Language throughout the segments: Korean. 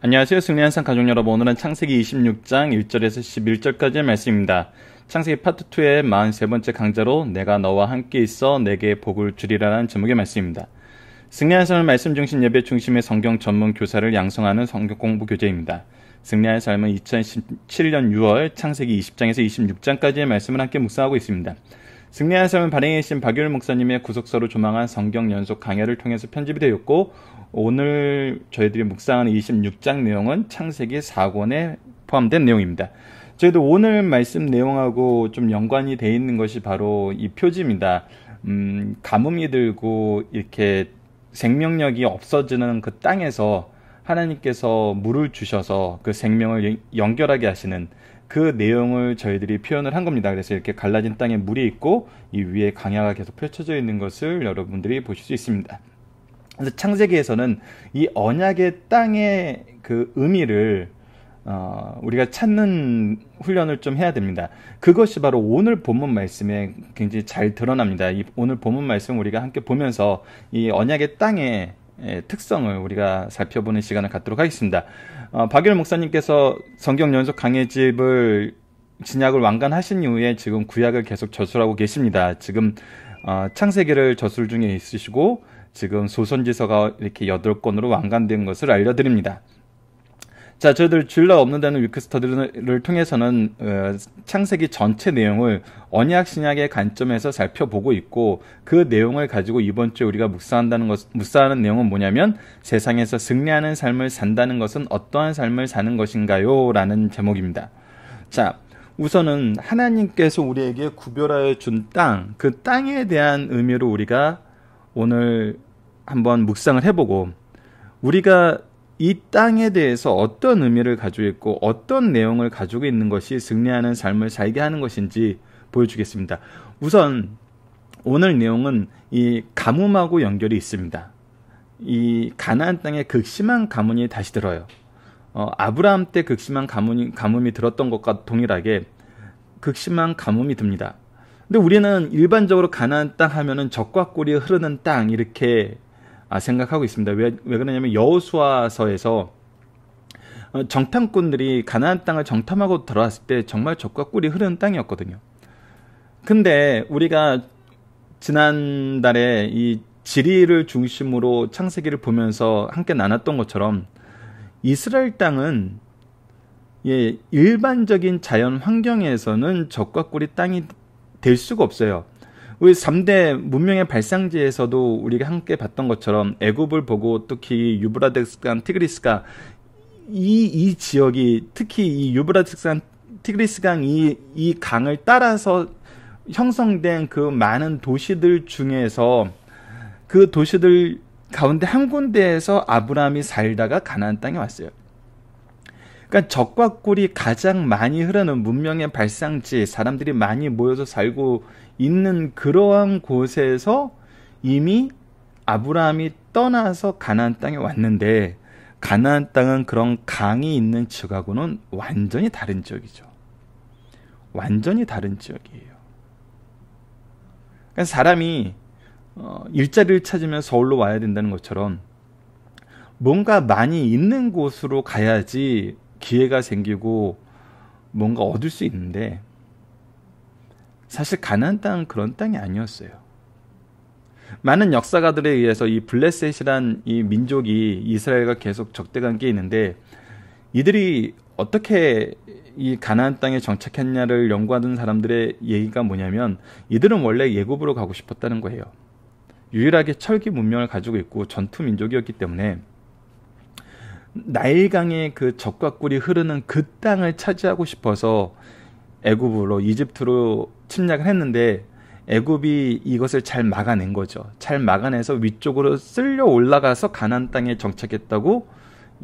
안녕하세요. 승리 항상 가족 여러분. 오늘은 창세기 26장 1절에서 11절까지의 말씀입니다. 창세기 파트 2의 43번째 강좌로 내가 너와 함께 있어 내게 복을 주리라는 제목의 말씀입니다. 승리하는 삶은 말씀 중심 예배 중심의 성경 전문 교사를 양성하는 성경 공부 교재입니다. 승리하는 삶은 2017년 6월 창세기 20장에서 26장까지의 말씀을 함께 묵상하고 있습니다. 승리하는 삶은 발행에 계신 박유일 목사님의 구속서로 조망한 성경 연속 강해를 통해서 편집이 되었고, 오늘 저희들이 묵상하는 26장 내용은 창세기 4권에 포함된 내용입니다. 저희도 오늘 말씀 내용하고 좀 연관이 되어 있는 것이 바로 이 표지입니다. 가뭄이 들고 이렇게 생명력이 없어지는 그 땅에서 하나님께서 물을 주셔서 그 생명을 연결하게 하시는 그 내용을 저희들이 표현을 한 겁니다. 그래서 이렇게 갈라진 땅에 물이 있고 이 위에 강야가 계속 펼쳐져 있는 것을 여러분들이 보실 수 있습니다. 그래서 창세기에서는 이 언약의 땅의 그 의미를 우리가 찾는 훈련을 좀 해야 됩니다. 그것이 바로 오늘 본문 말씀에 굉장히 잘 드러납니다. 이 오늘 본문 말씀 우리가 함께 보면서 이 언약의 땅의 특성을 우리가 살펴보는 시간을 갖도록 하겠습니다. 박유일 목사님께서 성경 연속 강해집을 진약을 완간하신 이후에 지금 구약을 계속 저술하고 계십니다. 지금 창세기를 저술 중에 있으시고 지금 소선지서가 이렇게 8권으로 완간된 것을 알려드립니다. 자, 저희들 주일날 없는다는 위크스터디를 통해서는 창세기 전체 내용을 언약 신약의 관점에서 살펴보고 있고, 그 내용을 가지고 이번 주에 우리가 묵상하는 내용은 뭐냐면 세상에서 승리하는 삶을 산다는 것은 어떠한 삶을 사는 것인가요? 라는 제목입니다. 자, 우선은 하나님께서 우리에게 구별하여 준 땅, 그 땅에 대한 의미로 우리가 오늘 한번 묵상을 해보고, 우리가 이 땅에 대해서 어떤 의미를 가지고 있고 어떤 내용을 가지고 있는 것이 승리하는 삶을 살게 하는 것인지 보여주겠습니다. 우선 오늘 내용은 이 가뭄하고 연결이 있습니다. 이 가나안 땅에 극심한 가뭄이 다시 들어요. 아브라함 때 극심한 가뭄이 들었던 것과 동일하게 극심한 가뭄이 듭니다. 근데 우리는 일반적으로 가나안 땅 하면은 젖과 꿀이 흐르는 땅 이렇게 생각하고 있습니다. 왜 그러냐면 여호수아서에서 정탐꾼들이 가나안 땅을 정탐하고 들어왔을 때 정말 젖과 꿀이 흐르는 땅이었거든요. 근데 우리가 지난달에 이 지리를 중심으로 창세기를 보면서 함께 나눴던 것처럼 이스라엘 땅은 일반적인 자연 환경에서는 젖과 꿀이 땅이 될 수가 없어요. 우리 3대 문명의 발상지에서도 우리가 함께 봤던 것처럼 애굽을 보고 특히 유브라데스강, 티그리스강 이 지역이 특히 이 유브라데스강, 티그리스강 이 강을 따라서 형성된 그 많은 도시들 중에서 그 도시들 가운데 한 군데에서 아브라함이 살다가 가나안 땅에 왔어요. 그러니까 젖과 꿀이 가장 많이 흐르는 문명의 발상지, 사람들이 많이 모여서 살고 있는 그러한 곳에서 이미 아브라함이 떠나서 가나안 땅에 왔는데, 가나안 땅은 그런 강이 있는 지역하고는 완전히 다른 지역이죠. 완전히 다른 지역이에요. 그러니까 사람이 일자리를 찾으면 서울로 와야 된다는 것처럼 뭔가 많이 있는 곳으로 가야지 기회가 생기고 뭔가 얻을 수 있는데, 사실 가나안 땅은 그런 땅이 아니었어요. 많은 역사가들에 의해서 이 블레셋이란 이 민족이 이스라엘과 계속 적대관계에 있는데, 이들이 어떻게 이 가나안 땅에 정착했냐를 연구하는 사람들의 얘기가 뭐냐면, 이들은 원래 예굽으로 가고 싶었다는 거예요. 유일하게 철기 문명을 가지고 있고 전투 민족이었기 때문에 나일강의 그 젖과 꿀이 흐르는 그 땅을 차지하고 싶어서 애굽으로, 이집트로 침략을 했는데, 애굽이 이것을 잘 막아낸 거죠. 잘 막아내서 위쪽으로 쓸려 올라가서 가나안 땅에 정착했다고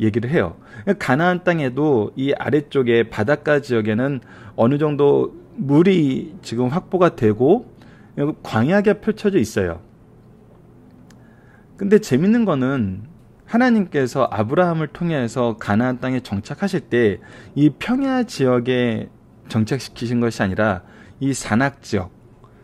얘기를 해요. 가나안 땅에도 이 아래쪽에 바닷가 지역에는 어느 정도 물이 지금 확보가 되고 광야가 펼쳐져 있어요. 근데 재밌는 거는 하나님께서 아브라함을 통해서 가나안 땅에 정착하실 때 이 평야 지역에 정착시키신 것이 아니라 이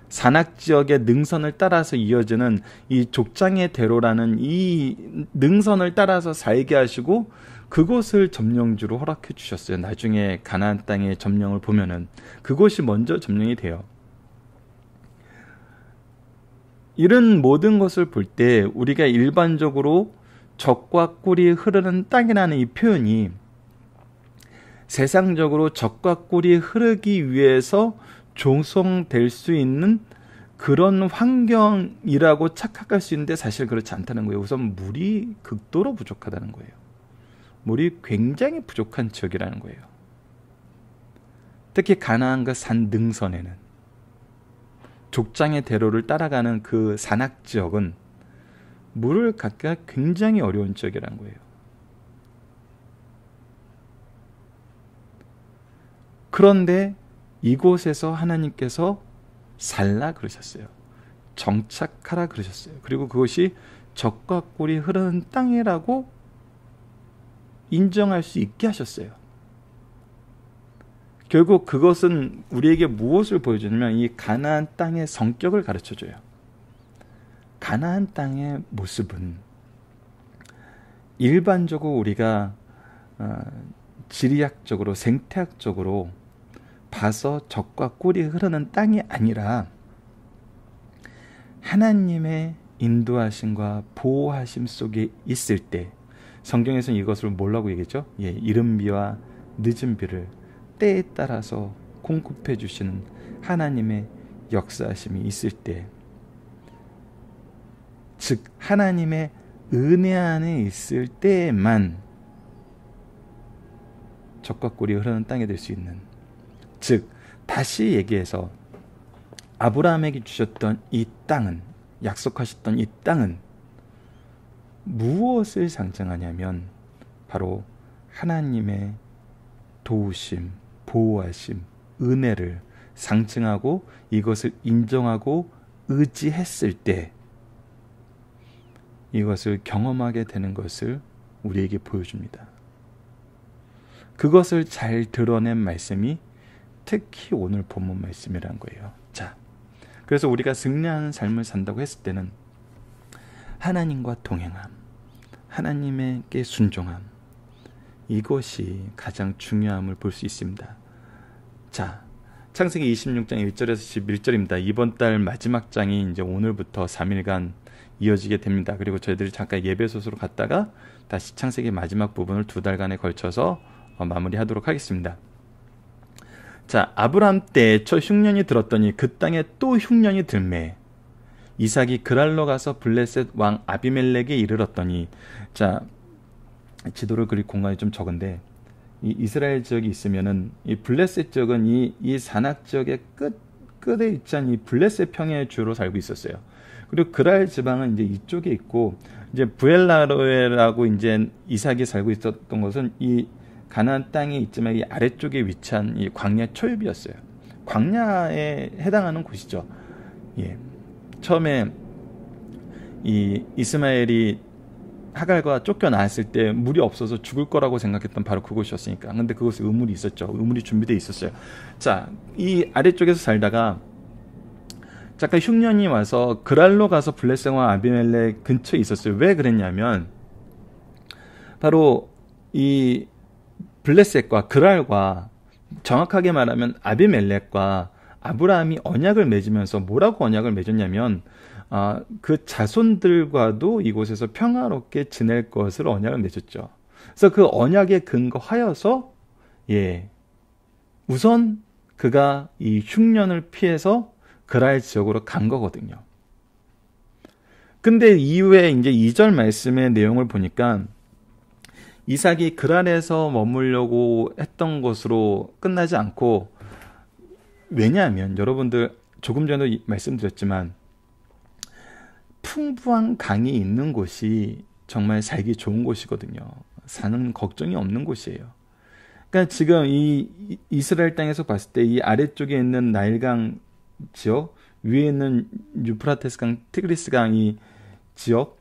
산악지역의 능선을 따라서 이어지는 이 족장의 대로라는 이 능선을 따라서 살게 하시고, 그곳을 점령지로 허락해 주셨어요. 나중에 가나안 땅의 점령을 보면은 그곳이 먼저 점령이 돼요. 이런 모든 것을 볼 때 우리가 일반적으로 젖과 꿀이 흐르는 땅이라는 이 표현이 세상적으로 젖과 꿀이 흐르기 위해서 조성될 수 있는 그런 환경이라고 착각할 수 있는데 사실 그렇지 않다는 거예요. 우선 물이 극도로 부족하다는 거예요. 물이 굉장히 부족한 지역이라는 거예요. 특히 가나안과 산 능선에는 족장의 대로를 따라가는 그 산악 지역은 물을 갖기가 굉장히 어려운 지역이라는 거예요. 그런데 이곳에서 하나님께서 살라 그러셨어요. 정착하라 그러셨어요. 그리고 그것이 젖과 꿀이 흐르는 땅이라고 인정할 수 있게 하셨어요. 결국 그것은 우리에게 무엇을 보여주냐면 이 가나안 땅의 성격을 가르쳐줘요. 가나안 땅의 모습은 일반적으로 우리가 지리학적으로 생태학적으로 봐서 젖과 꿀이 흐르는 땅이 아니라 하나님의 인도하심과 보호하심 속에 있을 때, 성경에서는 이것을 뭐라고 얘기했죠? 이른 비와 늦은 비를 때에 따라서 공급해 주시는 하나님의 역사하심이 있을 때, 즉 하나님의 은혜 안에 있을 때에만 젖과 꿀이 흐르는 땅이 될 수 있는, 즉 다시 얘기해서 아브라함에게 주셨던 이 땅은, 약속하셨던 이 땅은 무엇을 상징하냐면 바로 하나님의 도우심, 보호하심, 은혜를 상징하고 이것을 인정하고 의지했을 때 이것을 경험하게 되는 것을 우리에게 보여줍니다. 그것을 잘 드러낸 말씀이 특히 오늘 본문 말씀이란 거예요. 자, 그래서 우리가 승리하는 삶을 산다고 했을 때는 하나님과 동행함, 하나님에게 순종함, 이것이 가장 중요함을 볼 수 있습니다. 자, 창세기 26장 1절에서 11절입니다. 이번 달 마지막 장이 이제 오늘부터 3일간 이어지게 됩니다. 그리고 저희들이 잠깐 예배소서로 갔다가 다시 창세기 마지막 부분을 2달간에 걸쳐서 마무리하도록 하겠습니다. 자, 아브라함 때 첫 흉년이 들었더니 그 땅에 또 흉년이 들매 이삭이 그랄로 가서 블레셋 왕 아비멜렉에 이르렀더니, 자, 지도를 그릴 공간이 좀 적은데 이 이스라엘 지역이 있으면은 이 블레셋 지역은 이 산악 지역의 끝에 있지 않은 이 블레셋 평야의 주로 살고 있었어요. 그리고 그랄 지방은 이제 이쪽에 있고, 이제 부엘라로에라고 이제 이삭이 살고 있었던 것은 이 가나안 땅에 있지만 이 아래쪽에 위치한 이 광야 초입이었어요. 광야에 해당하는 곳이죠. 예. 처음에 이 이스마엘이 하갈과 쫓겨나왔을 때 물이 없어서 죽을 거라고 생각했던 바로 그곳이었으니까. 근데 그곳에 우물이 있었죠. 우물이 준비되어 있었어요. 자, 이 아래쪽에서 살다가 잠깐 흉년이 와서 그랄로 가서 블레셋 왕 아비멜렉 근처에 있었어요. 왜 그랬냐면 바로 이 블레셋과 그랄과, 정확하게 말하면 아비멜렉과 아브라함이 언약을 맺으면서 뭐라고 언약을 맺었냐면 그 자손들과도 이곳에서 평화롭게 지낼 것을 언약을 맺었죠. 그래서 그 언약에 근거하여서 우선 그가 이 흉년을 피해서 그랄 지역으로 간 거거든요. 근데 이후에 이제 2절 말씀의 내용을 보니까 이삭이 그랄에서 머물려고 했던 것으로 끝나지 않고, 왜냐하면 여러분들 조금 전에 말씀드렸지만 풍부한 강이 있는 곳이 정말 살기 좋은 곳이거든요. 사는 걱정이 없는 곳이에요. 그러니까 지금 이 이스라엘 땅에서 봤을 때 이 아래쪽에 있는 나일강 지역, 위에 있는 유프라테스강, 티그리스강 이 지역,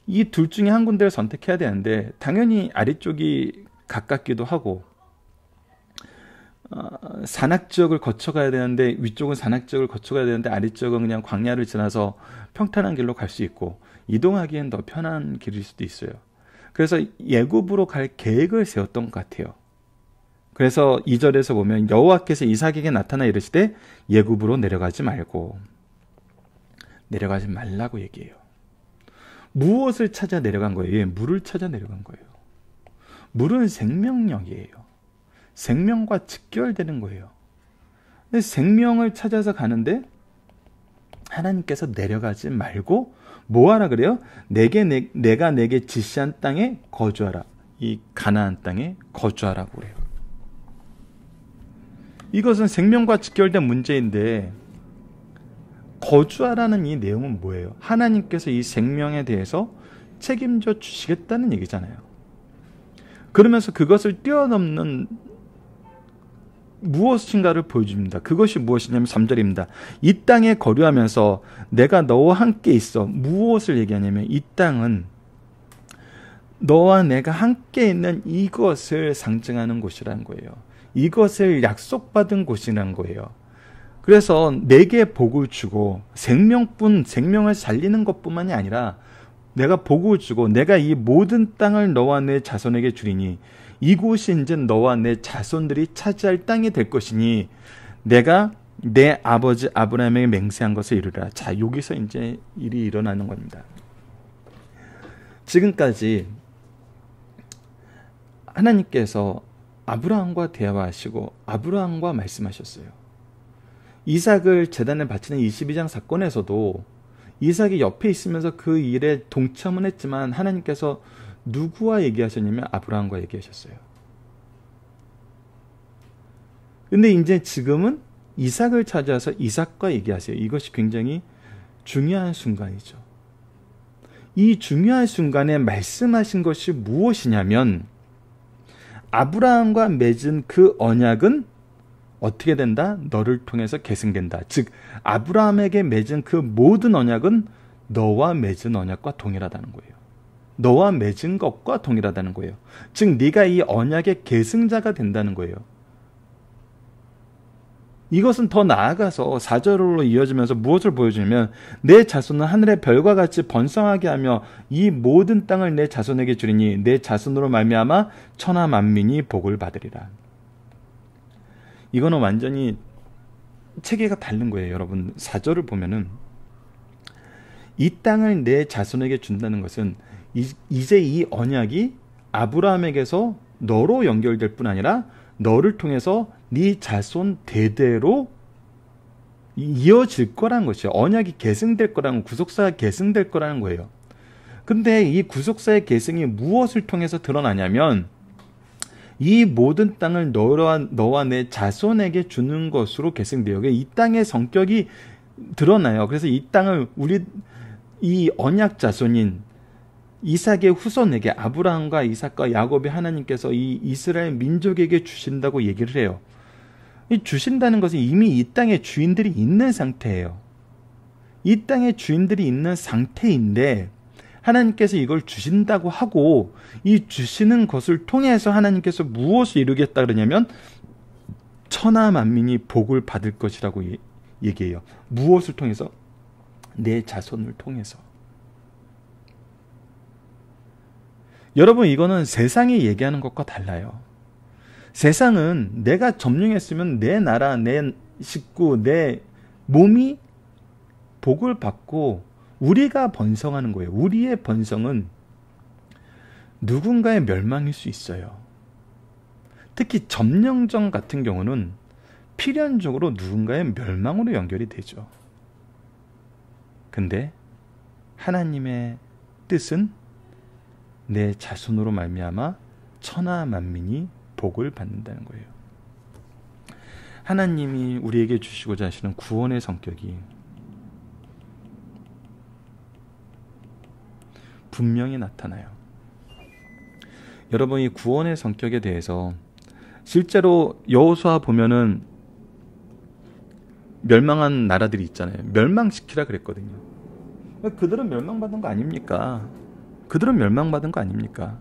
이 둘 중에 한 군데를 선택해야 되는데 당연히 아래쪽이 가깝기도 하고 산악 지역을 거쳐가야 되는데, 위쪽은 산악 지역을 거쳐가야 되는데 아래쪽은 그냥 광야를 지나서 평탄한 길로 갈 수 있고 이동하기엔 더 편한 길일 수도 있어요. 그래서 애굽으로 갈 계획을 세웠던 것 같아요. 그래서 2절에서 보면 여호와께서 이삭에게 나타나 이르시되 애굽으로 내려가지 말고, 내려가지 말라고 얘기해요. 무엇을 찾아 내려간 거예요? 예, 물을 찾아 내려간 거예요. 물은 생명력이에요. 생명과 직결되는 거예요. 근데 생명을 찾아서 가는데 하나님께서 내려가지 말고 뭐 하라 그래요? 내가 내게 지시한 땅에 거주하라. 이 가나안 땅에 거주하라고 그래요. 이것은 생명과 직결된 문제인데, 거주하라는 이 내용은 뭐예요? 하나님께서 이 생명에 대해서 책임져 주시겠다는 얘기잖아요. 그러면서 그것을 뛰어넘는 무엇인가를 보여줍니다. 그것이 무엇이냐면 3절입니다. 이 땅에 거류하면서 내가 너와 함께 있어. 무엇을 얘기하냐면 이 땅은 너와 내가 함께 있는 이것을 상징하는 곳이라는 거예요. 이것을 약속받은 곳이라는 거예요. 그래서 내게 복을 주고 생명을 살리는 것뿐만이 아니라 내가 복을 주고 내가 이 모든 땅을 너와 내 자손에게 주리니 이곳이 이제 너와 내 자손들이 차지할 땅이 될 것이니 내가 내 아버지 아브라함에게 맹세한 것을 이루라. 자, 여기서 이제 일이 일어나는 겁니다. 지금까지 하나님께서 아브라함과 대화하시고 아브라함과 말씀하셨어요. 이삭을 제단에 바치는 22장 사건에서도 이삭이 옆에 있으면서 그 일에 동참은 했지만 하나님께서 누구와 얘기하셨냐면 아브라함과 얘기하셨어요. 근데 이제 지금은 이삭을 찾아서 이삭과 얘기하세요. 이것이 굉장히 중요한 순간이죠. 이 중요한 순간에 말씀하신 것이 무엇이냐면 아브라함과 맺은 그 언약은 어떻게 된다? 너를 통해서 계승된다. 즉 아브라함에게 맺은 그 모든 언약은 너와 맺은 언약과 동일하다는 거예요. 너와 맺은 것과 동일하다는 거예요. 즉 네가 이 언약의 계승자가 된다는 거예요. 이것은 더 나아가서 4절로 이어지면서 무엇을 보여주냐면 내 자손은 하늘의 별과 같이 번성하게 하며 이 모든 땅을 내 자손에게 주리니 내 자손으로 말미암아 천하 만민이 복을 받으리라. 이거는 완전히 체계가 다른 거예요. 여러분 4절을 보면은 이 땅을 내 자손에게 준다는 것은 이제 이 언약이 아브라함에게서 너로 연결될 뿐 아니라 너를 통해서 네 자손 대대로 이어질 거라는 것이죠. 언약이 계승될 거라는, 구속사가 계승될 거라는 거예요. 근데 이 구속사의 계승이 무엇을 통해서 드러나냐면 이 모든 땅을 너와 내 자손에게 주는 것으로 계승돼요. 이 땅의 성격이 드러나요. 그래서 이 땅을 이 언약 자손인 이삭의 후손에게, 아브라함과 이삭과 야곱의 하나님께서 이 이스라엘 민족에게 주신다고 얘기를 해요. 이 주신다는 것은 이미 이 땅에 주인들이 있는 상태예요. 이 땅에 주인들이 있는 상태인데 하나님께서 이걸 주신다고 하고 이 주시는 것을 통해서 하나님께서 무엇을 이루겠다 그러냐면 천하 만민이 복을 받을 것이라고 얘기해요. 무엇을 통해서? 내 자손을 통해서. 여러분 이거는 세상이 얘기하는 것과 달라요. 세상은 내가 점령했으면 내 나라, 내 식구, 내 몸이 복을 받고 우리가 번성하는 거예요. 우리의 번성은 누군가의 멸망일 수 있어요. 특히 점령전 같은 경우는 필연적으로 누군가의 멸망으로 연결이 되죠. 근데 하나님의 뜻은 내 자손으로 말미암아 천하 만민이 복을 받는다는 거예요. 하나님이 우리에게 주시고자 하시는 구원의 성격이 분명히 나타나요. 여러분 이 구원의 성격에 대해서 실제로 여호수아 보면은 멸망한 나라들이 있잖아요. 멸망시키라 그랬거든요. 그들은 멸망받은 거 아닙니까? 그들은 멸망받은 거 아닙니까?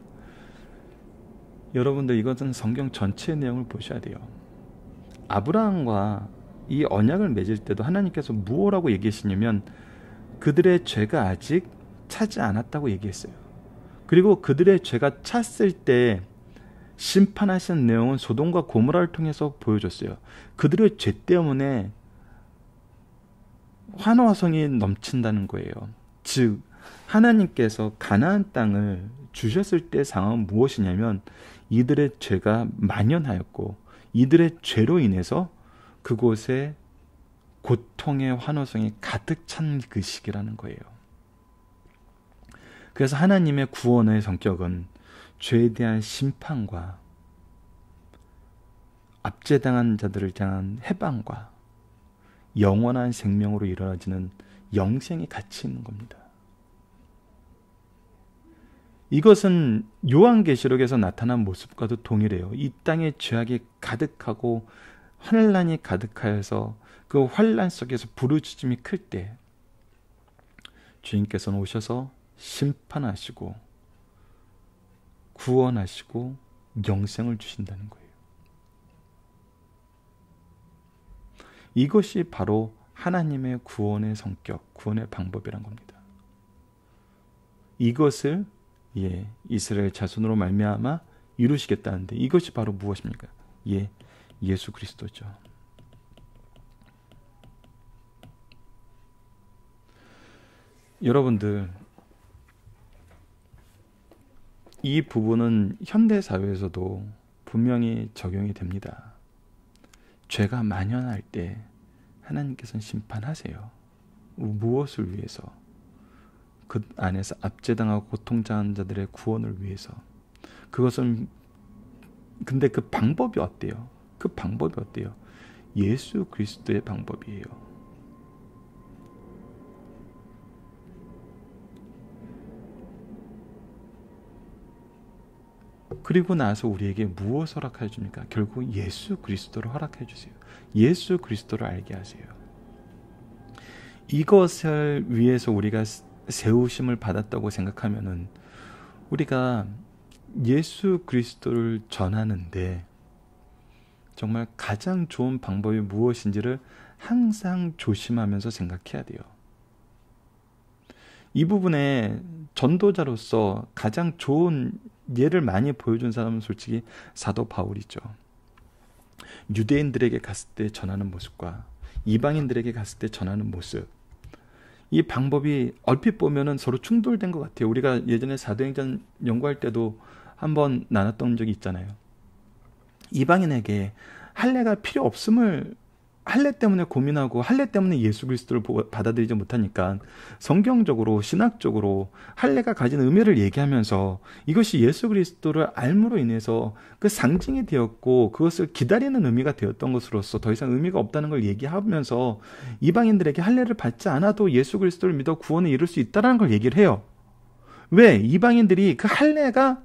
여러분들 이것은 성경 전체의 내용을 보셔야 돼요. 아브라함과 이 언약을 맺을 때도 하나님께서 무엇라고 얘기하시냐면 그들의 죄가 아직 차지 않았다고 얘기했어요. 그리고 그들의 죄가 찼을 때 심판하시는 내용은 소돔과 고모라를 통해서 보여줬어요. 그들의 죄 때문에 환호성이 넘친다는 거예요. 즉 하나님께서 가나안 땅을 주셨을 때 상황은 무엇이냐면 이들의 죄가 만연하였고 이들의 죄로 인해서 그곳에 고통의 환호성이 가득 찬 그 시기라는 거예요. 그래서 하나님의 구원의 성격은 죄에 대한 심판과 압제당한 자들을 향한 해방과 영원한 생명으로 이루어지는 영생이 같이 있는 겁니다. 이것은 요한계시록에서 나타난 모습과도 동일해요. 이 땅에 죄악이 가득하고 환란이 가득하여서 그 환란 속에서 부르짖음이 클 때 주님께서는 오셔서 심판하시고 구원하시고 영생을 주신다는 거예요. 이것이 바로 하나님의 구원의 성격, 구원의 방법이란 겁니다. 이것을 이스라엘 자손으로 말미암아 이루시겠다는데 이것이 바로 무엇입니까? 예수 그리스도죠. 여러분들, 이 부분은 현대 사회에서도 분명히 적용이 됩니다. 죄가 만연할 때 하나님께서는 심판하세요. 무엇을 위해서? 그 안에서 압제당하고 고통당한 자들의 구원을 위해서. 그것은 근데 그 방법이 어때요? 그 방법이 어때요? 예수 그리스도의 방법이에요. 그리고 나서 우리에게 무엇을 허락해 줍니까? 결국 예수 그리스도를 허락해 주세요. 예수 그리스도를 알게 하세요. 이것을 위해서 우리가 세우심을 받았다고 생각하면은 우리가 예수 그리스도를 전하는데 정말 가장 좋은 방법이 무엇인지를 항상 조심하면서 생각해야 돼요. 이 부분에 전도자로서 가장 좋은 예를 많이 보여준 사람은 솔직히 사도 바울이죠. 유대인들에게 갔을 때 전하는 모습과 이방인들에게 갔을 때 전하는 모습, 이 방법이 얼핏 보면은 서로 충돌된 것 같아요. 우리가 예전에 사도행전 연구할 때도 한번 나눴던 적이 있잖아요. 이방인에게 할례가 필요 없음을, 할례 때문에 고민하고 할례 때문에 예수 그리스도를 받아들이지 못하니까 성경적으로 신학적으로 할례가 가진 의미를 얘기하면서 이것이 예수 그리스도를 알므로 인해서 그 상징이 되었고 그것을 기다리는 의미가 되었던 것으로서 더 이상 의미가 없다는 걸 얘기하면서 이방인들에게 할례를 받지 않아도 예수 그리스도를 믿어 구원에 이룰 수 있다는 걸 얘기를 해요. 왜? 이방인들이 그 할례가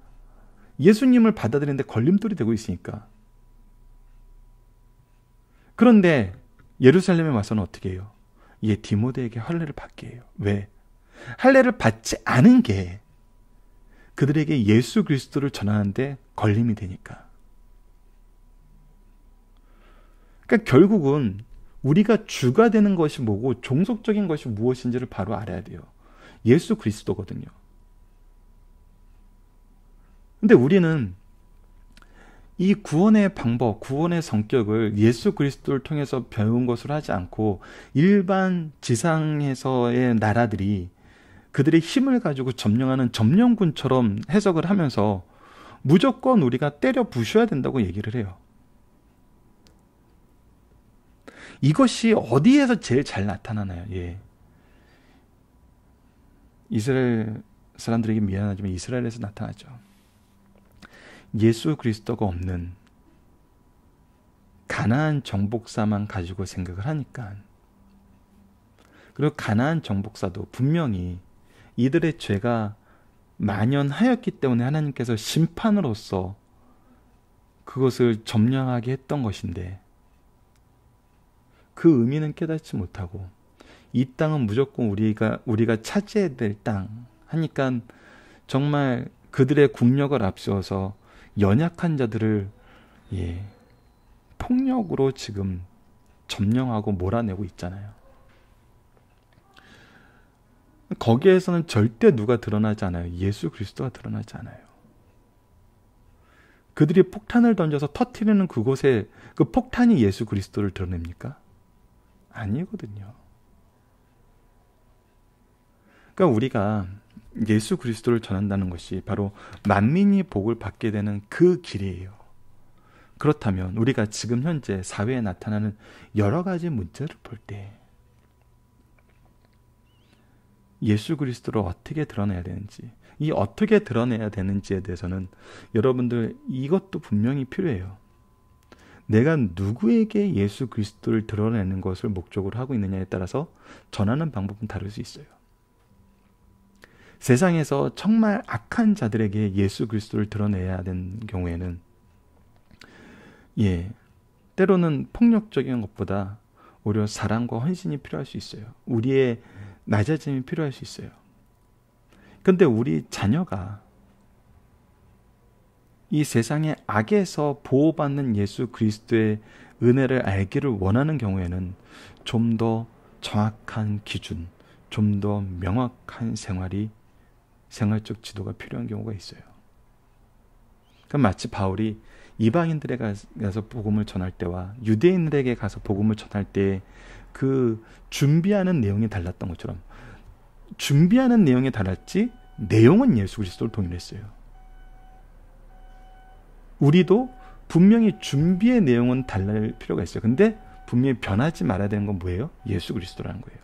예수님을 받아들이는데 걸림돌이 되고 있으니까. 그런데 예루살렘에 와서는 어떻게 해요? 디모데에게 할례를 받게 해요. 왜? 할례를 받지 않은 게 그들에게 예수 그리스도를 전하는데 걸림이 되니까. 그러니까 결국은 우리가 주가 되는 것이 뭐고 종속적인 것이 무엇인지를 바로 알아야 돼요. 예수 그리스도거든요. 근데 우리는 이 구원의 방법, 구원의 성격을 예수 그리스도를 통해서 배운 것으로 하지 않고 일반 지상에서의 나라들이 그들의 힘을 가지고 점령하는 점령군처럼 해석을 하면서 무조건 우리가 때려 부셔야 된다고 얘기를 해요. 이것이 어디에서 제일 잘 나타나나요? 이스라엘 사람들에게 미안하지만 이스라엘에서 나타나죠. 예수 그리스도가 없는 가나안 정복사만 가지고 생각을 하니까, 그리고 가나안 정복사도 분명히 이들의 죄가 만연하였기 때문에 하나님께서 심판으로서 그것을 점령하게 했던 것인데 그 의미는 깨닫지 못하고 이 땅은 무조건 우리가 차지해야 될 땅 하니까 정말 그들의 국력을 앞세워서 연약한 자들을 폭력으로 지금 점령하고 몰아내고 있잖아요. 거기에서는 절대 누가 드러나지 않아요. 예수 그리스도가 드러나지 않아요. 그들이 폭탄을 던져서 터뜨리는 그곳에 그 폭탄이 예수 그리스도를 드러냅니까? 아니거든요. 그러니까 우리가 예수 그리스도를 전한다는 것이 바로 만민이 복을 받게 되는 그 길이에요. 그렇다면 우리가 지금 현재 사회에 나타나는 여러 가지 문제를 볼 때 예수 그리스도를 어떻게 드러내야 되는지, 이 어떻게 드러내야 되는지에 대해서는 여러분들 이것도 분명히 필요해요. 내가 누구에게 예수 그리스도를 드러내는 것을 목적으로 하고 있느냐에 따라서 전하는 방법은 다를 수 있어요. 세상에서 정말 악한 자들에게 예수 그리스도를 드러내야 되는 경우에는 때로는 폭력적인 것보다 오히려 사랑과 헌신이 필요할 수 있어요. 우리의 낮아짐이 필요할 수 있어요. 그런데 우리 자녀가 이 세상의 악에서 보호받는 예수 그리스도의 은혜를 알기를 원하는 경우에는 좀 더 정확한 기준, 좀 더 명확한 생활적 지도가 필요한 경우가 있어요. 그럼 마치 바울이 이방인들에 가서 복음을 전할 때와 유대인들에게 가서 복음을 전할 때 그 준비하는 내용이 달랐던 것처럼, 준비하는 내용이 달랐지 내용은 예수 그리스도를 동일했어요. 우리도 분명히 준비의 내용은 달랄 필요가 있어요. 근데 분명히 변하지 말아야 되는 건 뭐예요? 예수 그리스도라는 거예요.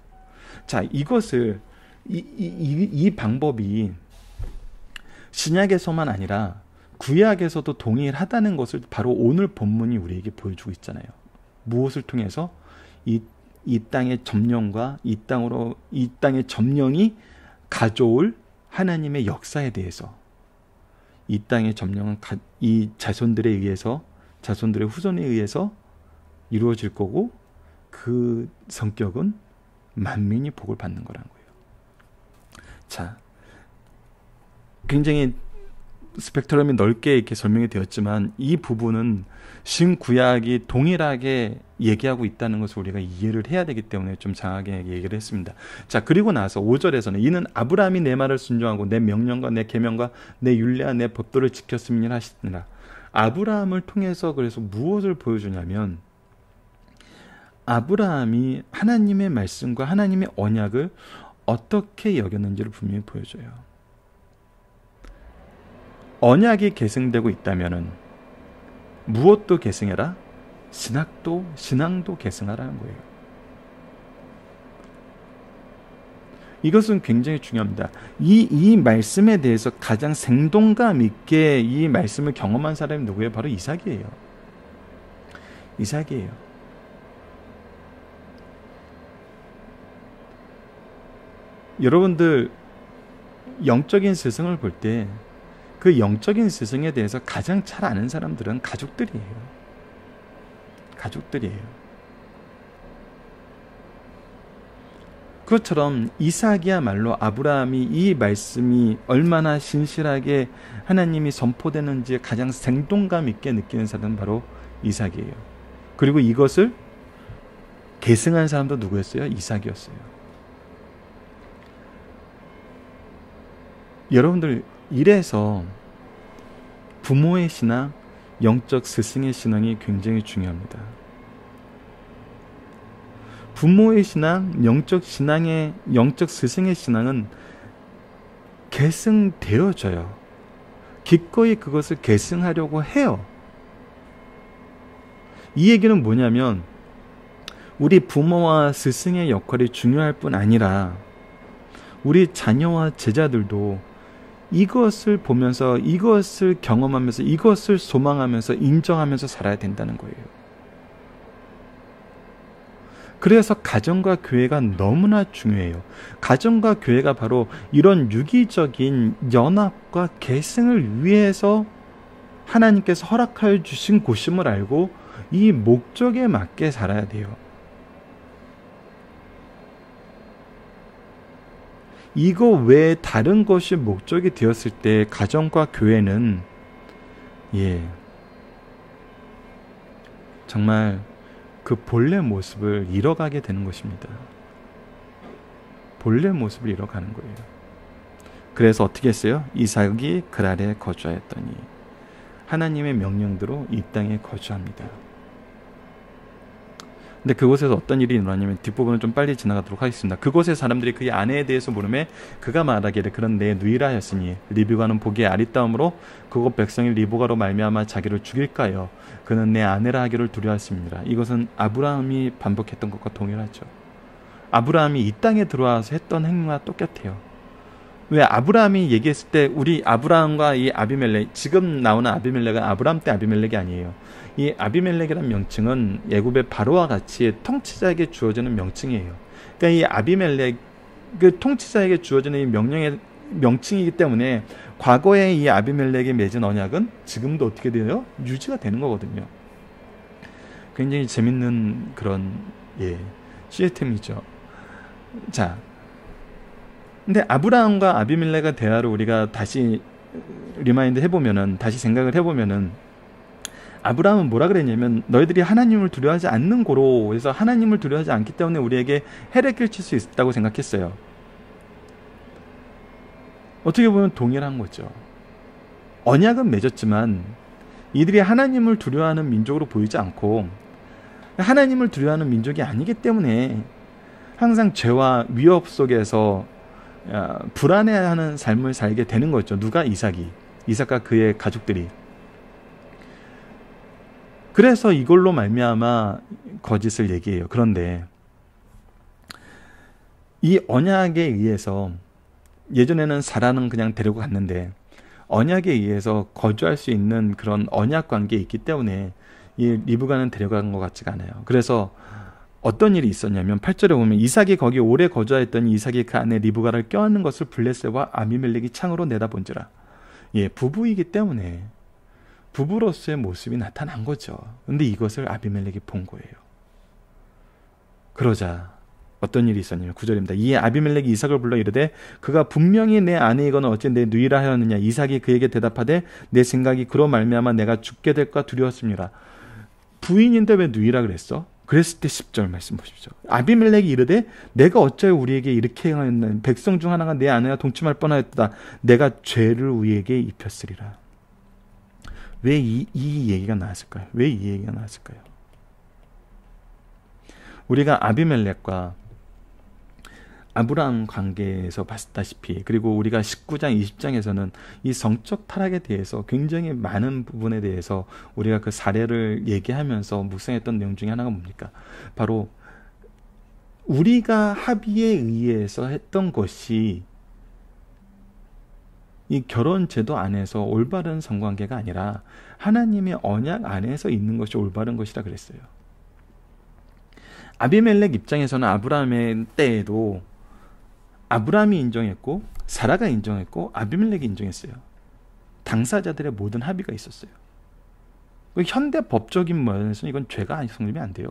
자, 이것을 이 방법이 신약에서만 아니라 구약에서도 동일하다는 것을 바로 오늘 본문이 우리에게 보여주고 있잖아요. 무엇을 통해서? 이 땅의 점령과 이 땅의 점령이 가져올 하나님의 역사에 대해서, 이 땅의 점령은 이 자손들에 의해서, 자손들의 후손에 의해서 이루어질 거고, 그 성격은 만민이 복을 받는 거라는 거예요. 자, 굉장히 스펙트럼이 넓게 이렇게 설명이 되었지만 이 부분은 신구약이 동일하게 얘기하고 있다는 것을 우리가 이해를 해야 되기 때문에 좀 장하게 얘기를 했습니다. 자, 그리고 나서 5절에서는 이는 아브라함이 내 말을 순종하고 내 명령과 내 계명과 내 율례와 내 법도를 지켰음이니라 하시니라. 아브라함을 통해서 그래서 무엇을 보여주냐면 아브라함이 하나님의 말씀과 하나님의 언약을 어떻게 여겼는지를 분명히 보여줘요. 언약이 계승되고 있다면은 무엇도 계승해라? 신앙도 계승하라는 거예요. 이것은 굉장히 중요합니다. 이 말씀에 대해서 가장 생동감 있게 이 말씀을 경험한 사람이 누구예요? 바로 이삭이에요. 이삭이에요. 여러분들 영적인 스승을 볼 때 그 영적인 스승에 대해서 가장 잘 아는 사람들은 가족들이에요. 그것처럼 이삭이야말로 아브라함이 이 말씀이 얼마나 신실하게 하나님이 선포되는지 가장 생동감 있게 느끼는 사람은 바로 이삭이에요. 그리고 이것을 계승한 사람도 누구였어요? 이삭이었어요. 여러분들, 이래서 부모의 신앙, 영적 스승의 신앙이 굉장히 중요합니다. 부모의 신앙, 영적 스승의 신앙은 계승되어져요. 기꺼이 그것을 계승하려고 해요. 이 얘기는 뭐냐면 우리 부모와 스승의 역할이 중요할 뿐 아니라 우리 자녀와 제자들도 이것을 보면서, 이것을 경험하면서, 이것을 소망하면서, 인정하면서 살아야 된다는 거예요. 그래서 가정과 교회가 너무나 중요해요. 가정과 교회가 바로 이런 유기적인 연합과 계승을 위해서 하나님께서 허락하여 주신 곳임을 알고 이 목적에 맞게 살아야 돼요. 이거 외에 다른 것이 목적이 되었을 때 가정과 교회는 정말 그 본래 모습을 잃어가게 되는 것입니다. 본래 모습을 잃어가는 거예요. 그래서 어떻게 했어요? 이삭이 그랄에 거주하였더니 하나님의 명령대로 이 땅에 거주합니다. 근데 그곳에서 어떤 일이 일어나냐면 뒷부분을 좀 빨리 지나가도록 하겠습니다. 그곳의 사람들이 그의 아내에 대해서 물으매 그가 말하기를 그런 내 누이라 하였으니 리브가는 보기에 아리따움으로 그곳 백성이 리브가로 말미암아 자기를 죽일까요? 그는 내 아내라 하기를 두려워했습니다. 이것은 아브라함이 반복했던 것과 동일하죠. 아브라함이 이 땅에 들어와서 했던 행위와 똑같아요. 왜 아브라함이 얘기했을 때 우리 아브라함과 이 아비멜렉, 지금 나오는 아비멜렉은 아브라함 때 아비멜렉이 아니에요. 이 아비멜렉이라는 명칭은 애굽의 바로와 같이 통치자에게 주어지는 명칭이에요. 그러니까 이 아비멜렉 그 통치자에게 주어지는 이 명칭이기 때문에 과거에 이 아비멜렉이 맺은 언약은 지금도 어떻게 돼요? 유지가 되는 거거든요. 굉장히 재밌는 그런 시스템이죠. 자, 근데 아브라함과 아비멜렉의 대화를 우리가 다시 리마인드 해보면은, 다시 생각을 해보면은, 아브라함은 뭐라 그랬냐면 너희들이 하나님을 두려워하지 않는 고로 해서 하나님을 두려워하지 않기 때문에 우리에게 해를 끼칠 수 있다고 생각했어요. 어떻게 보면 동일한 거죠. 언약은 맺었지만 이들이 하나님을 두려워하는 민족으로 보이지 않고 하나님을 두려워하는 민족이 아니기 때문에 항상 죄와 위협 속에서 불안해하는 삶을 살게 되는 거죠. 누가? 이삭과 그의 가족들이. 그래서 이걸로 말미암아 거짓을 얘기해요. 그런데 이 언약에 의해서 예전에는 사라는 그냥 데리고 갔는데 언약에 의해서 거주할 수 있는 그런 언약 관계에 있기 때문에 이 리브가는 데려간 것 같지가 않아요. 그래서 어떤 일이 있었냐면 8절에 보면 이삭이 거기 오래 거주하였더니 이삭이 그 안에 리브가를 껴안는 것을 블레셋과 아비멜렉이 창으로 내다본지라. 부부이기 때문에 부부로서의 모습이 나타난 거죠. 근데 이것을 아비멜렉이 본 거예요. 그러자 어떤 일이 있었냐면 9절입니다. 이에 아비멜렉이 이삭을 불러 이르되 그가 분명히 내 아내이거늘 어찌 내 누이라 하였느냐. 이삭이 그에게 대답하되 내 생각이 그로 말미암아 내가 죽게 될까 두려웠습니다. 부인인데 왜 누이라 그랬어? 그랬을 때 10절 말씀 보십시오. 아비멜렉이 이르되 내가 어찌하여 우리에게 이렇게 행하였나. 백성 중 하나가 내 아내와 동침할 뻔하였다. 내가 죄를 우리에게 입혔으리라. 왜 이 얘기가 나왔을까요? 왜 이 얘기가 나왔을까요? 우리가 아비멜렉과 아브라함 관계에서 봤다시피, 그리고 우리가 19장, 20장에서는 이 성적 타락에 대해서 굉장히 많은 부분에 대해서 우리가 그 사례를 얘기하면서 묵상했던 내용 중에 하나가 뭡니까? 바로 우리가 합의에 의해서 했던 것이 이 결혼 제도 안에서 올바른 성관계가 아니라 하나님의 언약 안에서 있는 것이 올바른 것이라 그랬어요. 아비멜렉 입장에서는 아브라함의 때에도 아브라함이 인정했고 사라가 인정했고 아비멜렉이 인정했어요. 당사자들의 모든 합의가 있었어요. 현대 법적인 면에서는 이건 죄가 성립이 안 돼요.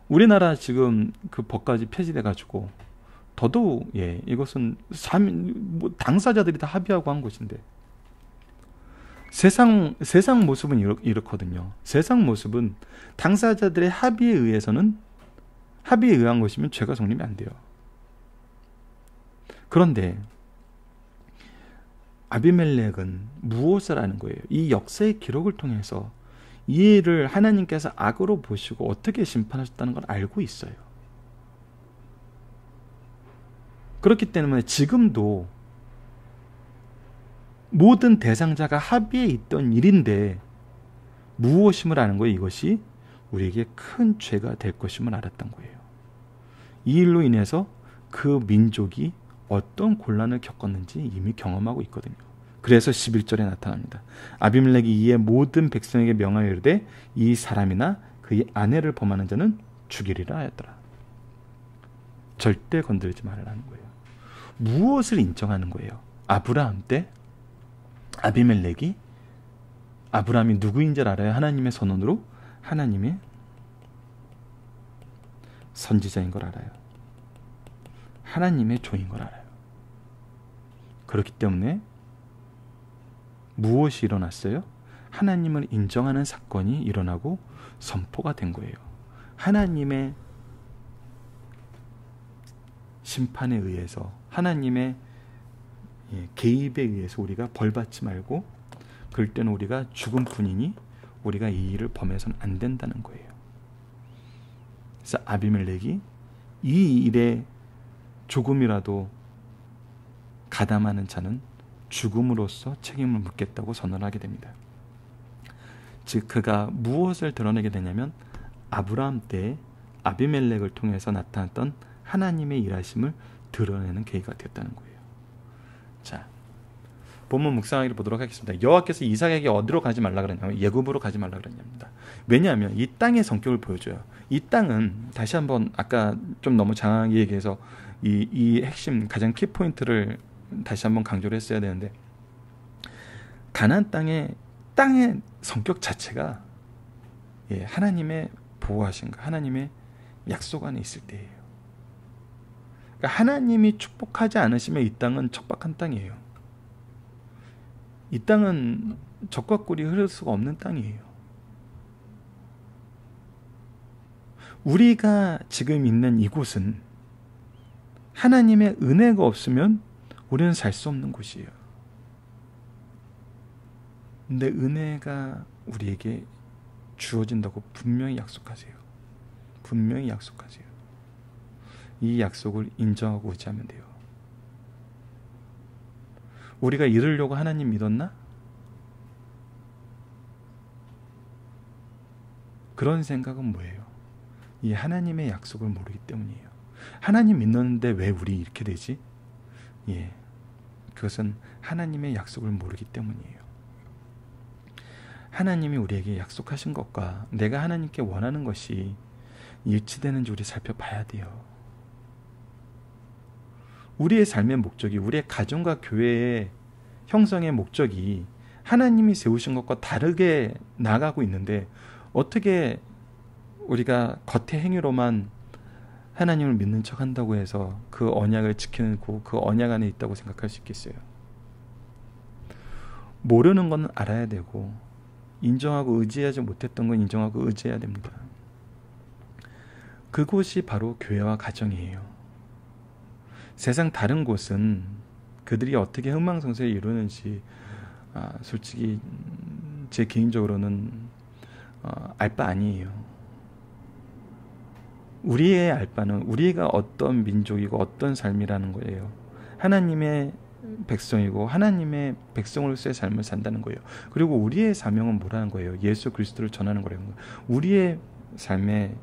우리나라 지금 그 법까지 폐지돼가지고 더더욱 이것은 당사자들이 다 합의하고 한 것인데 세상 모습은 이렇거든요. 세상 모습은 당사자들의 합의에 의한 것이면 죄가 성립이 안 돼요. 그런데 아비멜렉은 무엇을 하는 거예요? 이 역사의 기록을 통해서 이 일을 하나님께서 악으로 보시고 어떻게 심판하셨다는 걸 알고 있어요. 그렇기 때문에 지금도 모든 대상자가 합의에 있던 일인데 무엇임을 아는 거예요. 이것이 우리에게 큰 죄가 될 것임을 알았던 거예요. 이 일로 인해서 그 민족이 어떤 곤란을 겪었는지 이미 경험하고 있거든요. 그래서 11절에 나타납니다. 아비멜렉이 이에 모든 백성에게 명하여 이르되 이 사람이나 그의 아내를 범하는 자는 죽이리라 하였더라. 절대 건드리지 말라는 거예요. 무엇을 인정하는 거예요? 아브라함 때 아비멜렉이 아브라함이 누구인 줄 알아요? 하나님의 선언으로 하나님의 선지자인 걸 알아요. 하나님의 종인 걸 알아요. 그렇기 때문에 무엇이 일어났어요? 하나님을 인정하는 사건이 일어나고 선포가 된 거예요. 하나님의 심판에 의해서, 하나님의 개입에 의해서 우리가 벌받지 말고, 그럴 때는 우리가 죽은 뿐이니 우리가 이 일을 범해서는 안 된다는 거예요. 그래서 아비멜렉이 이 일에 조금이라도 가담하는 자는 죽음으로써 책임을 묻겠다고 선언을 하게 됩니다. 즉 그가 무엇을 드러내게 되냐면 아브라함 때 아비멜렉을 통해서 나타났던 하나님의 일하심을 드러내는 계기가 되었다는 거예요. 자, 본문 묵상하기를 보도록 하겠습니다. 여호와께서 이삭에게 어디로 가지 말라 그랬냐면 예굽으로 가지 말라 그랬냐입니다. 왜냐하면 이 땅의 성격을 보여줘요. 이 땅은 다시 한번 아까 좀 너무 장황하게 얘기해서 이 핵심 가장 키포인트를 다시 한번 강조를 했어야 되는데, 가나안 땅의 성격 자체가 하나님의 보호하신 것, 하나님의 약속 안에 있을 때예요. 그러니까 하나님이 축복하지 않으시면 이 땅은 척박한 땅이에요. 이 땅은 적과 꿀이 흐를 수가 없는 땅이에요. 우리가 지금 있는 이곳은 하나님의 은혜가 없으면 우리는 살 수 없는 곳이에요. 근데 은혜가 우리에게 주어진다고 분명히 약속하세요. 분명히 약속하세요. 이 약속을 인정하고 의지하면 돼요. 우리가 이루려고 하나님 믿었나? 그런 생각은 뭐예요? 이 하나님의 약속을 모르기 때문이에요. 하나님 믿는데 왜 우리 이렇게 되지? 그것은 하나님의 약속을 모르기 때문이에요. 하나님이 우리에게 약속하신 것과 내가 하나님께 원하는 것이 일치되는지 우리 살펴봐야 돼요. 우리의 삶의 목적이, 우리의 가정과 교회의 형성의 목적이 하나님이 세우신 것과 다르게 나아가고 있는데 어떻게 우리가 겉의 행위로만 하나님을 믿는 척 한다고 해서 그 언약을 지키고 그 언약 안에 있다고 생각할 수 있겠어요? 모르는 건 알아야 되고, 인정하고 의지하지 못했던 건 인정하고 의지해야 됩니다. 그곳이 바로 교회와 가정이에요. 세상 다른 곳은 그들이 어떻게 흥망성쇠를 이루는지 솔직히 제 개인적으로는 알 바 아니에요. 우리의 알 바는 우리가 어떤 민족이고 어떤 삶이라는 거예요. 하나님의 백성이고 하나님의 백성으로서의 삶을 산다는 거예요. 그리고 우리의 사명은 뭐라는 거예요? 예수 그리스도를 전하는 거라는 거예요. 우리의 삶의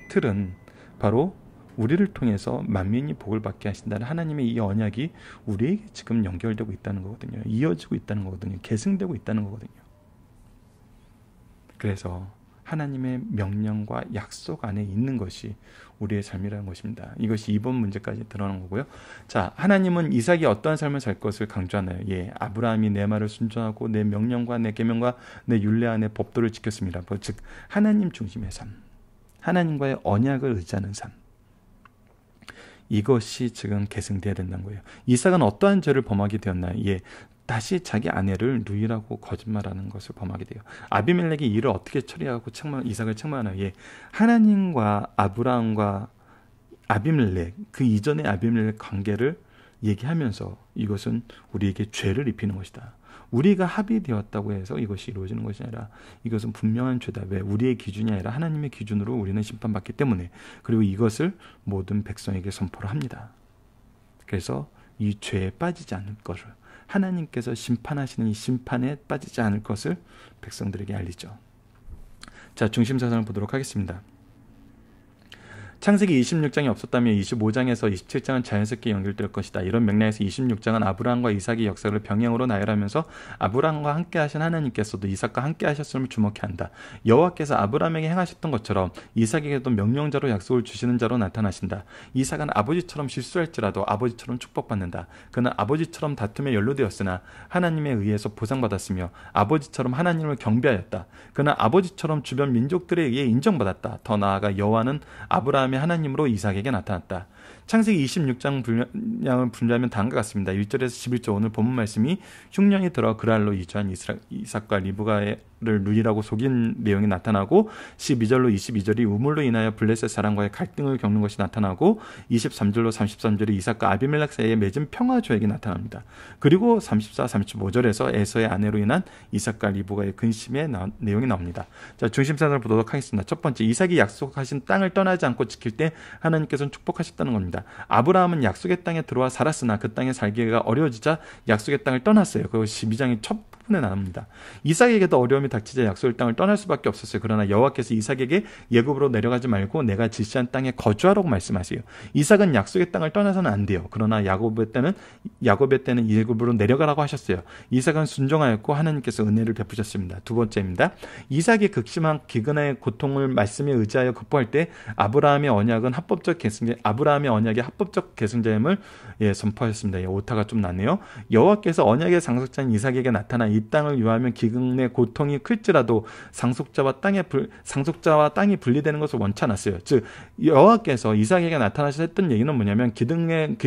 틀은 바로 우리를 통해서 만민이 복을 받게 하신다는 하나님의 이 언약이 우리에게 지금 연결되고 있다는 거거든요. 이어지고 있다는 거거든요. 계승되고 있다는 거거든요. 그래서 하나님의 명령과 약속 안에 있는 것이 우리의 삶이라는 것입니다. 이것이 이번 문제까지 드러난 거고요. 자, 하나님은 이삭이 어떠한 삶을 살 것을 강조하나요? 아브라함이 내 말을 순종하고 내 명령과 내 계명과 내 율례 안에 법도를 지켰습니다. 즉 하나님 중심의 삶, 하나님과의 언약을 의지하는 삶, 이것이 지금 계승되어야 된다는 거예요. 이삭은 어떠한 죄를 범하게 되었나요? 다시 자기 아내를 누이라고 거짓말하는 것을 범하게 돼요. 아비멜렉이 이를 어떻게 처리하고 이삭을 책망하나요? 하나님과 아브라함과 아비멜렉, 그 이전의 아비멜렉 관계를 얘기하면서 이것은 우리에게 죄를 입히는 것이다. 우리가 합의되었다고 해서 이것이 이루어지는 것이 아니라 이것은 분명한 죄다. 왜? 우리의 기준이 아니라 하나님의 기준으로 우리는 심판받기 때문에. 그리고 이것을 모든 백성에게 선포를 합니다. 그래서 이 죄에 빠지지 않을 것을, 하나님께서 심판하시는 이 심판에 빠지지 않을 것을 백성들에게 알리죠. 자, 중심사상을 보도록 하겠습니다. 창세기 26장이 없었다면 25장에서 27장은 자연스럽게 연결될 것이다. 이런 맥락에서 26장은 아브라함과 이삭의 역사를 병행으로 나열하면서 아브라함과 함께 하신 하나님께서도 이삭과 함께 하셨음을 주목해야 한다. 여호와께서 아브라함에게 행하셨던 것처럼 이삭에게도 명령자로 약속을 주시는 자로 나타나신다. 이삭은 아버지처럼 실수할지라도 아버지처럼 축복받는다. 그는 아버지처럼 다툼에 연루되었으나 하나님에 의해서 보상받았으며 아버지처럼 하나님을 경배하였다. 그는 아버지처럼 주변 민족들에 의해 인정받았다. 더 나아가 여호와는 아브라함 하나님으로 이삭에게 나타났다. 창세기 26장 분량을 분류하면 다음과 같습니다. 1절에서 11절 오늘 본문 말씀이 흉년이 들어 그랄로 이주한 이삭과 리브가의 누이라고 속인 내용이 나타나고 12절로 22절이 우물로 인하여 블레셋 사람과의 갈등을 겪는 것이 나타나고 23절로 33절이 이삭과 아비멜렉 사이에 맺은 평화 조약이 나타납니다. 그리고 34, 35절에서 에서의 아내로 인한 이삭과 리브가의 근심의 내용이 나옵니다. 자, 중심선을 보도록 하겠습니다. 첫 번째, 이삭이 약속하신 땅을 떠나지 않고 지킬 때 하나님께서는 축복하셨다는 겁니다. 아브라함은 약속의 땅에 들어와 살았으나 그 땅에 살기가 어려워지자 약속의 땅을 떠났어요. 그거 12장의 첫 부분에 나옵니다. 이삭에게도 어려움이 닥치자 약속의 땅을 떠날 수밖에 없었어요. 그러나 여호와께서 이삭에게 예굽으로 내려가지 말고 내가 지시한 땅에 거주하라고 말씀하세요. 이삭은 약속의 땅을 떠나서는 안 돼요. 그러나 야곱의 때는 예굽으로 내려가라고 하셨어요. 이삭은 순종하였고 하나님께서 은혜를 베푸셨습니다. 두 번째입니다. 이삭이 극심한 기근의 고통을 말씀에 의지하여 극복할 때 아브라함의 언약의 합법적 계승자임을 선포하셨습니다. 오타가 좀 나네요. 여호와께서 언약의 상속자인 이삭에게 나타나 이 땅을 유하면 기근의 고통이 클지라도 상속자와 땅이 분리되는 것을 원치 않았어요. 즉 여호와께서 이삭에게 나타나셔서 했던 얘기는 뭐냐면 기근의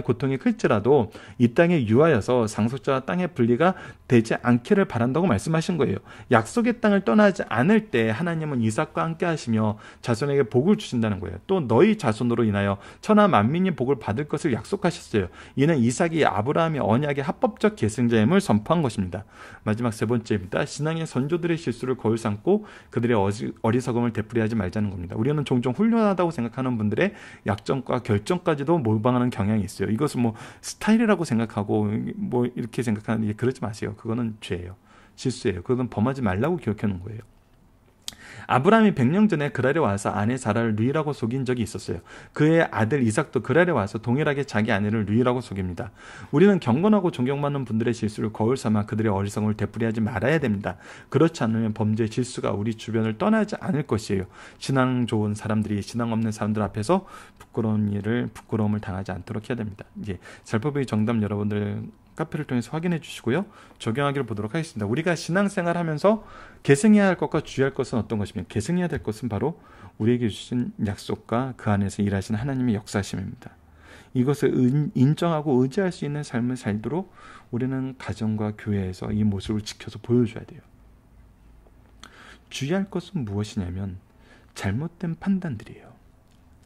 고통이 클지라도 이 땅에 유하여서 상속자와 땅의 분리가 되지 않기를 바란다고 말씀하신 거예요. 약속의 땅을 떠나지 않을 때 하나님은 이삭과 함께 하시며 자손에게 복을 주신다는 거예요. 또 너희 자손으로 인하여 천하 만민이 복을 받을 것을 약속하셨어요. 이는 이삭이 아브라함의 언약의 합법적 계승자임을 선포한 것입니다. 마지막 세 번째입니다. 신앙의 선조들의 실수를 거울 삼고 그들의 어리석음을 되풀이하지 말자는 겁니다. 우리는 종종 훌륭하다고 생각하는 분들의 약점과 결점까지도 모방하는 경향이 있어요. 이것은 스타일이라고 생각하고 이렇게 생각하는, 그러지 마세요. 그거는 죄예요. 실수예요. 그건 범하지 말라고 기억해 놓은 거예요. 아브라함이 100년 전에 그랄에 와서 아내 사라를 누이라고 속인 적이 있었어요. 그의 아들 이삭도 그랄에 와서 동일하게 자기 아내를 누이라고 속입니다. 우리는 경건하고 존경받는 분들의 실수를 거울 삼아 그들의 어리석음을 되풀이하지 말아야 됩니다. 그렇지 않으면 범죄의 질수가 우리 주변을 떠나지 않을 것이에요. 신앙 좋은 사람들이 신앙 없는 사람들 앞에서 부끄러움을 당하지 않도록 해야 됩니다. 살펴보기 정답 여러분들 카페를 통해서 확인해 주시고요. 적용하기를 보도록 하겠습니다. 우리가 신앙생활하면서 계승해야 할 것과 주의할 것은 어떤 것이며, 계승해야 될 것은 바로 우리에게 주신 약속과 그 안에서 일하시는 하나님의 역사심입니다. 이것을 인정하고 의지할 수 있는 삶을 살도록 우리는 가정과 교회에서 이 모습을 지켜서 보여줘야 돼요. 주의할 것은 무엇이냐면 잘못된 판단들이에요.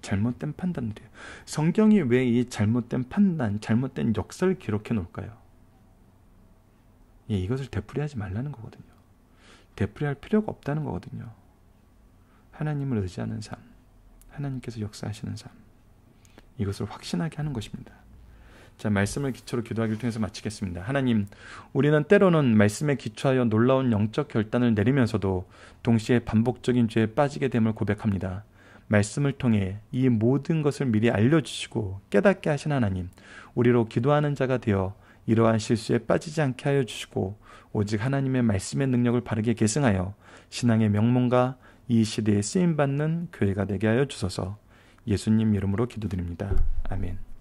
잘못된 판단들이에요. 성경이 왜 이 잘못된 판단, 잘못된 역사를 기록해 놓을까요? 이것을 되풀이하지 말라는 거거든요. 되풀이할 필요가 없다는 거거든요. 하나님을 의지하는 삶, 하나님께서 역사하시는 삶, 이것을 확신하게 하는 것입니다. 자, 말씀을 기초로 기도하기를 통해서 마치겠습니다. 하나님, 우리는 때로는 말씀에 기초하여 놀라운 영적 결단을 내리면서도 동시에 반복적인 죄에 빠지게 됨을 고백합니다. 말씀을 통해 이 모든 것을 미리 알려주시고 깨닫게 하신 하나님, 우리로 기도하는 자가 되어 이러한 실수에 빠지지 않게 하여 주시고 오직 하나님의 말씀의 능력을 바르게 계승하여 신앙의 명문가 이 시대에 쓰임받는 교회가 되게 하여 주소서. 예수님 이름으로 기도드립니다. 아멘.